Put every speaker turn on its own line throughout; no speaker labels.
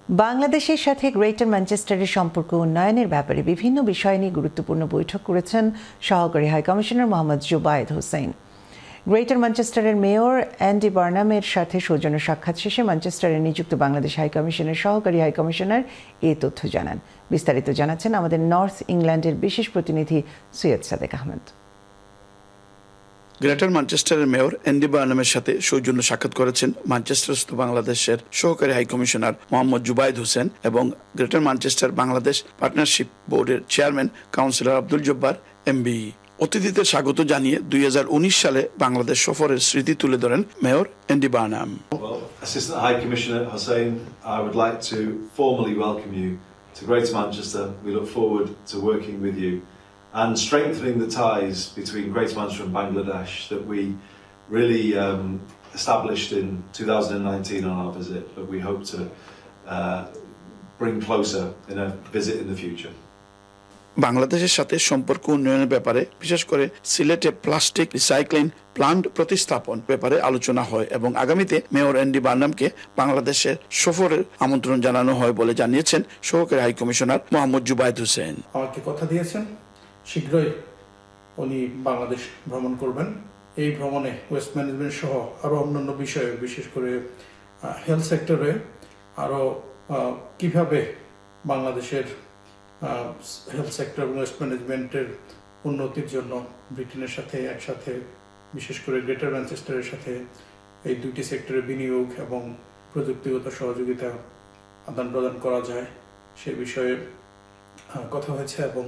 বাংলাদেশের সাথে গ্রেটার ম্যানচেস্টারের সম্পর্ক উন্নয়নের ব্যাপারে বিভিন্ন বিষয় নিয়ে গুরুত্বপূর্ণ বৈঠক করেছেন সহকারী হাইকমিশনার মোহাম্মদ জুবায়েদ হোসেন। গ্রেটার ম্যানচেস্টারের মেয়র অ্যান্ডি বার্নামের সাথে সৌজন্য সাক্ষাৎ শেষে ম্যানচেস্টারে নিযুক্ত বাংলাদেশ হাইকমিশনের সহকারী হাইকমিশনার এ তথ্য জানান। বিস্তারিত জানাচ্ছেন আমাদের নর্থ ইংল্যান্ডের বিশেষ প্রতিনিধি সৈয়দ সাদেক আহমেদ।
গ্রেটার ম্যানচেস্টারের মেয়র অ্যান্ডি বার্নামের সাথে সৌজন্য সাক্ষাৎ করেছেন ম্যানচেস্টারস্থ বাংলাদেশের সহকারী হাইকমিশনার মোহাম্মদ জুবায়েদ হোসেন এবং গ্রেটার ম্যানচেস্টার বাংলাদেশ পার্টনারশিপ বোর্ডের chairman councillor Abdul Jabbar MB. অতিথিদের স্বাগত জানিয়ে 2019 সালে বাংলাদেশ সফরের স্মৃতি তুলে ধরেন mayor Andy Barnum.
Assistant High Commissioner Hossain, I would like to formally welcome you to Greater Manchester. We look forward to working with you and strengthening the ties between Greater Manchester and Bangladesh that we really established in 2019 on our visit, but we hope to bring closer in a visit in the future.
বাংলাদেশের সাথে সম্পর্ক উন্নয়নের ব্যাপারে বিশেষ করে সিলেটে plastic recycling plant প্রতিস্থাপন ব্যাপারে আলোচনা হয় এবং আগামীতে মেয়র অ্যান্ডি বার্নামকে বাংলাদেশের সফরের আমন্ত্রণ জানানো হয় বলে জানিয়েছেন সহকারী হাইকমিশনার মোহাম্মদ জুবায়েদ হোসেন।
আমাকে কথা দিয়েছেন শীঘ্রই উনি বাংলাদেশ ভ্রমণ করবেন। এই ভ্রমণে ওয়েস্ট ম্যানেজমেন্ট সহ আরো অন্যান্য বিষয়ে বিশেষ করে হেলথ সেক্টরে আরো কিভাবে বাংলাদেশের হেলথ সেক্টর এবং ওয়েস্ট ম্যানেজমেন্টের উন্নতির জন্য ব্রিটেনের সাথে একসাথে বিশেষ করে গ্রেটার ম্যানচেস্টারের সাথে এই দুটি সেক্টরে বিনিয়োগ এবং প্রযুক্তিগত সহযোগিতা আদান প্রদান করা যায় সে বিষয়ে কথা হয়েছে এবং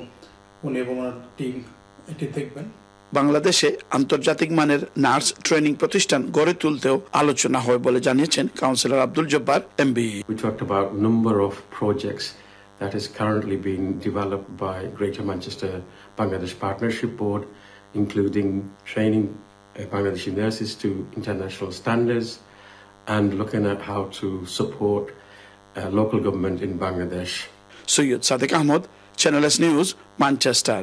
উনি এবং ওনার টিম এটি দেখবেন।
বাংলাদেশে আন্তর্জাতিক মানের নার্স ট্রেনিং প্রতিষ্ঠান গড়ে তুলতেও আলোচনা হয় বলে জানিয়েছেন councillor Abdul Jabbar MB.
We talked about number of projects that is currently being developed by Greater Manchester Bangladesh Partnership Board, including training Bangladeshi nurses to international standards and looking at how to support local government in Bangladesh.
Saiyyid Sadiq Ahmed, Channel S News, Manchester.